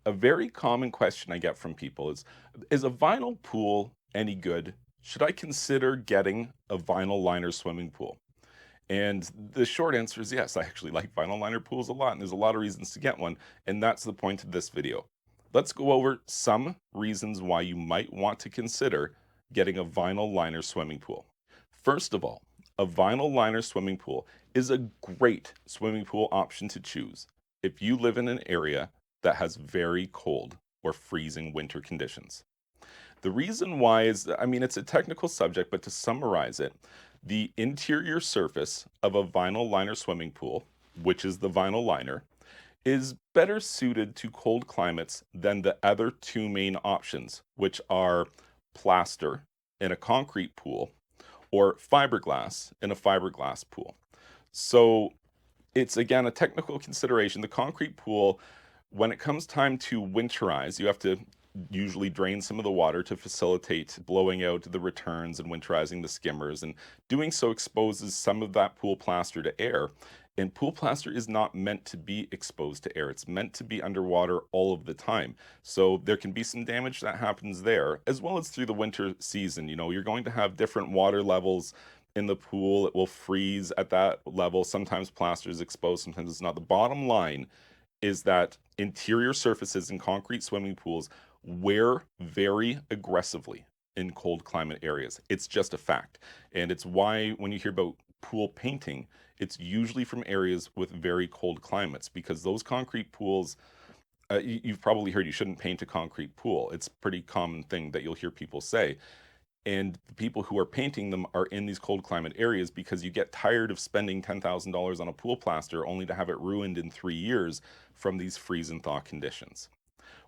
A very common question I get from people is a vinyl pool any good? Should I consider getting a vinyl liner swimming pool? And the short answer is yes. I actually like vinyl liner pools a lot, and there's a lot of reasons to get one, and that's the point of this video. Let's go over some reasons why you might want to consider getting a vinyl liner swimming pool. First of all, a vinyl liner swimming pool is a great swimming pool option to choose if you live in an area that has very cold or freezing winter conditions. The reason why is, I mean, it's a technical subject, but to summarize it, the interior surface of a vinyl liner swimming pool, which is the vinyl liner, is better suited to cold climates than the other two main options, which are plaster in a concrete pool or fiberglass in a fiberglass pool. So it's again a technical consideration. The concrete pool, when it comes time to winterize, you have to usually drain some of the water to facilitate blowing out the returns and winterizing the skimmers. And doing so exposes some of that pool plaster to air. And pool plaster is not meant to be exposed to air. It's meant to be underwater all of the time. So there can be some damage that happens there, as well as through the winter season. You know, you're going to have different water levels in the pool. It will freeze at that level. Sometimes plaster is exposed, sometimes it's not. The bottom line is that interior surfaces in concrete swimming pools wear very aggressively in cold climate areas. It's just a fact. And it's why when you hear about pool painting, it's usually from areas with very cold climates because those concrete pools, you've probably heard you shouldn't paint a concrete pool. It's a pretty common thing that you'll hear people say. And the people who are painting them are in these cold climate areas because you get tired of spending $10,000 on a pool plaster only to have it ruined in 3 years from these freeze and thaw conditions.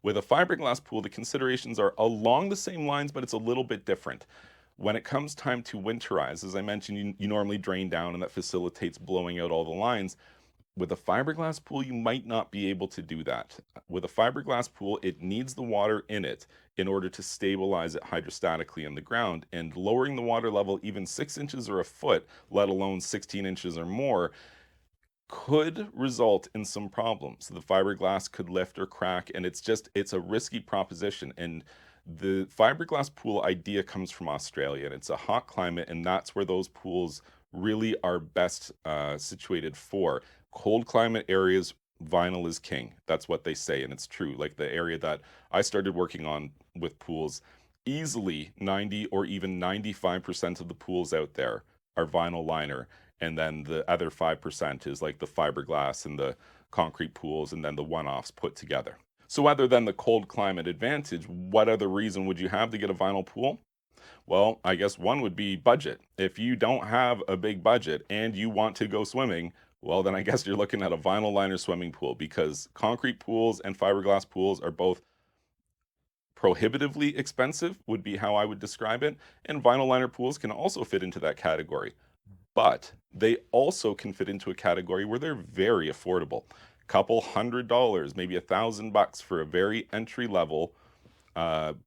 With a fiberglass pool, the considerations are along the same lines, but it's a little bit different. When it comes time to winterize, as I mentioned, you normally drain down and that facilitates blowing out all the lines. With a fiberglass pool, you might not be able to do that. With a fiberglass pool, it needs the water in it in order to stabilize it hydrostatically in the ground. And lowering the water level even 6 inches or a foot, let alone 16 inches or more, could result in some problems. The fiberglass could lift or crack, and it's a risky proposition. And the fiberglass pool idea comes from Australia, and it's a hot climate, and that's where those pools really are best situated for. Cold climate areas, vinyl is king. That's what they say, and it's true. Like the area that I started working on with pools, easily 90 or even 95% of the pools out there are vinyl liner, and then the other 5% is like the fiberglass and the concrete pools, and then the one-offs put together. So other than the cold climate advantage, what other reason would you have to get a vinyl pool? Well, I guess one would be budget. If you don't have a big budget and you want to go swimming, well, then I guess you're looking at a vinyl liner swimming pool because concrete pools and fiberglass pools are both prohibitively expensive, would be how I would describe it. And vinyl liner pools can also fit into that category. But they also can fit into a category where they're very affordable. Couple $100, maybe $1,000 for a very entry level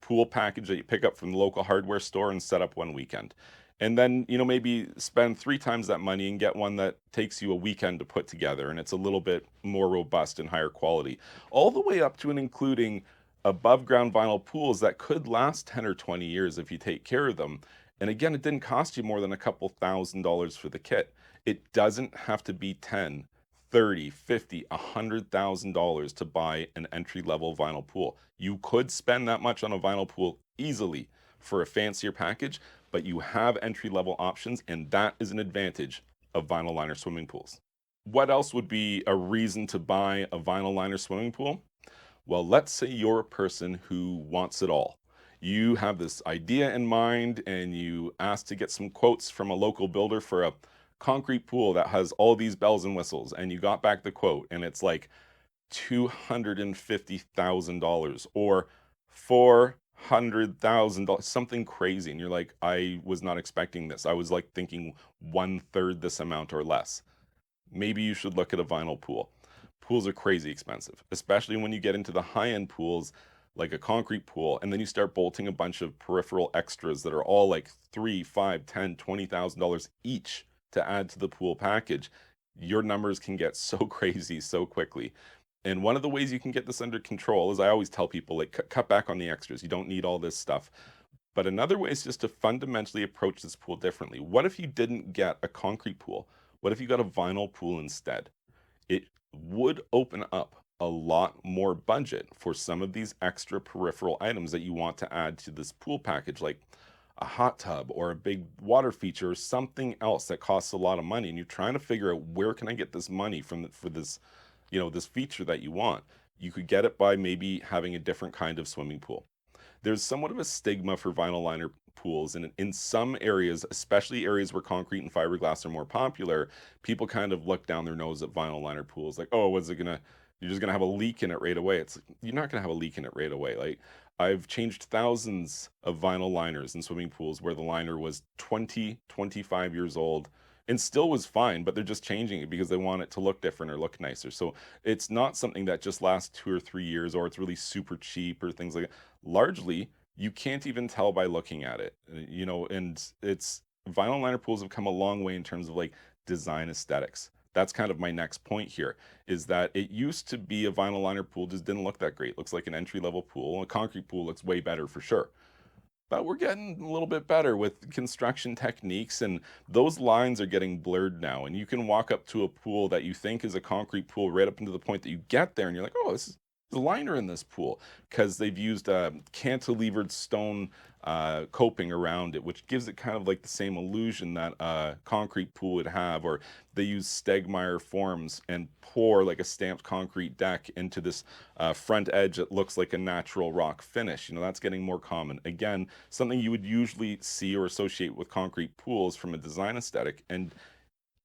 pool package that you pick up from the local hardware store and set up one weekend. And then, you know, maybe spend 3 times that money and get one that takes you a weekend to put together and it's a little bit more robust and higher quality. All the way up to and including above ground vinyl pools that could last 10 or 20 years if you take care of them. And again, it didn't cost you more than a couple $1,000s for the kit. It doesn't have to be 10, 30, 50, $100,000 to buy an entry level vinyl pool. You could spend that much on a vinyl pool easily for a fancier package, but you have entry level options, and that is an advantage of vinyl liner swimming pools. What else would be a reason to buy a vinyl liner swimming pool? Well, let's say you're a person who wants it all. You have this idea in mind and you ask to get some quotes from a local builder for a concrete pool that has all these bells and whistles, and you got back the quote and it's like $250,000 or $400,000, something crazy. And you're like, I was not expecting this. I was like thinking one third this amount or less. Maybe you should look at a vinyl pool. Pools are crazy expensive, especially when you get into the high-end pools like a concrete pool, and then you start bolting a bunch of peripheral extras that are all like 3, 5, 10, $20,000 each to add to the pool package. Your numbers can get so crazy so quickly. And one of the ways you can get this under control is I always tell people, like, cut back on the extras. You don't need all this stuff. But another way is just to fundamentally approach this pool differently. What if you didn't get a concrete pool? What if you got a vinyl pool instead? It would open up a lot more budget for some of these extra peripheral items that you want to add to this pool package, like a hot tub or a big water feature or something else that costs a lot of money. And you're trying to figure out, where can I get this money from for this, this feature that you want. You could get it by maybe having a different kind of swimming pool. There's somewhat of a stigma for vinyl liner pools, and in some areas, especially areas where concrete and fiberglass are more popular, people kind of look down their nose at vinyl liner pools, like, oh, what's it gonna, you're just gonna have a leak in it right away. It's like, you're not gonna have a leak in it right away. Like, I've changed thousands of vinyl liners in swimming pools where the liner was 20, 25 years old and still was fine, but they're just changing it because they want it to look different or look nicer. So it's not something that just lasts 2 or 3 years, or it's really super cheap or things like that. Largely, you can't even tell by looking at it, and it's vinyl liner pools have come a long way in terms of like design aesthetics. That's kind of my next point here, is that it used to be a vinyl liner pool just didn't look that great. Looks like an entry level pool. A concrete pool looks way better for sure. But we're getting a little bit better with construction techniques, and those lines are getting blurred now. And you can walk up to a pool that you think is a concrete pool right up into the point that you get there and you're like, oh, this is the liner in this pool, because they've used cantilevered stone coping around it, which gives it kind of like the same illusion that a concrete pool would have. Or they use Stegmeyer forms and pour like a stamped concrete deck into this front edge that looks like a natural rock finish. That's getting more common. Again, something you would usually see or associate with concrete pools from a design aesthetic, and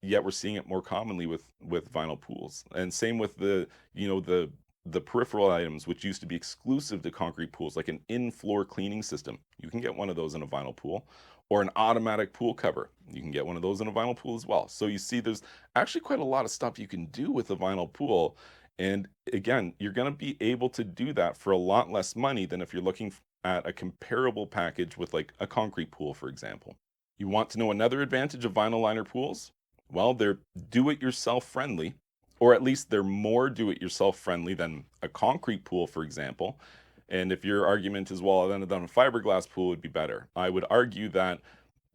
yet we're seeing it more commonly with vinyl pools. And same with the peripheral items, which used to be exclusive to concrete pools, like an in-floor cleaning system. You can get one of those in a vinyl pool, or an automatic pool cover. You can get one of those in a vinyl pool as well. So you see, there's actually quite a lot of stuff you can do with a vinyl pool. And again, you're going to be able to do that for a lot less money than if you're looking at a comparable package with like a concrete pool, for example. You want to know another advantage of vinyl liner pools? Well, they're do-it-yourself friendly, or at least they're more do-it-yourself friendly than a concrete pool, for example. And if your argument is, well, then a fiberglass pool would be better, I would argue that,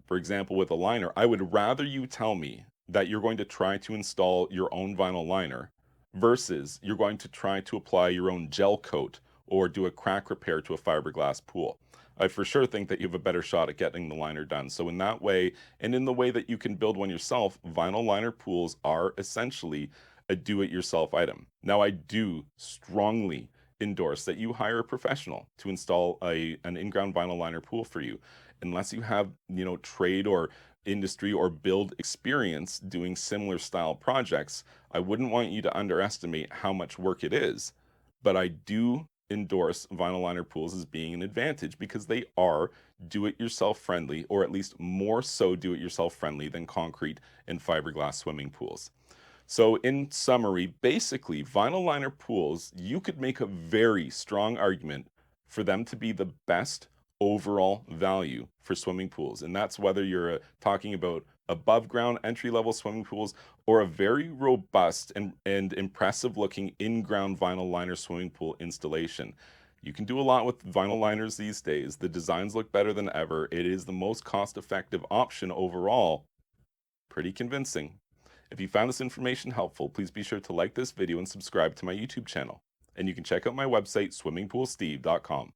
for example, with a liner, I would rather you tell me that you're going to try to install your own vinyl liner versus you're going to try to apply your own gel coat or do a crack repair to a fiberglass pool. I for sure think that you have a better shot at getting the liner done. So in that way, and in the way that you can build one yourself, vinyl liner pools are essentially a do-it-yourself item. Now, I do strongly endorse that you hire a professional to install an in-ground vinyl liner pool for you, unless you have trade or industry or build experience doing similar style projects. I wouldn't want you to underestimate how much work it is, but I do endorse vinyl liner pools as being an advantage because they are do-it-yourself friendly, or at least more so do-it-yourself friendly than concrete and fiberglass swimming pools. So in summary, basically, vinyl liner pools, you could make a very strong argument for them to be the best overall value for swimming pools. And that's whether you're talking about above ground entry level swimming pools, or a very robust and impressive looking in-ground vinyl liner swimming pool installation. You can do a lot with vinyl liners these days. The designs look better than ever. It is the most cost-effective option overall. Pretty convincing. If you found this information helpful, please be sure to like this video and subscribe to my YouTube channel. And you can check out my website, swimmingpoolsteve.com.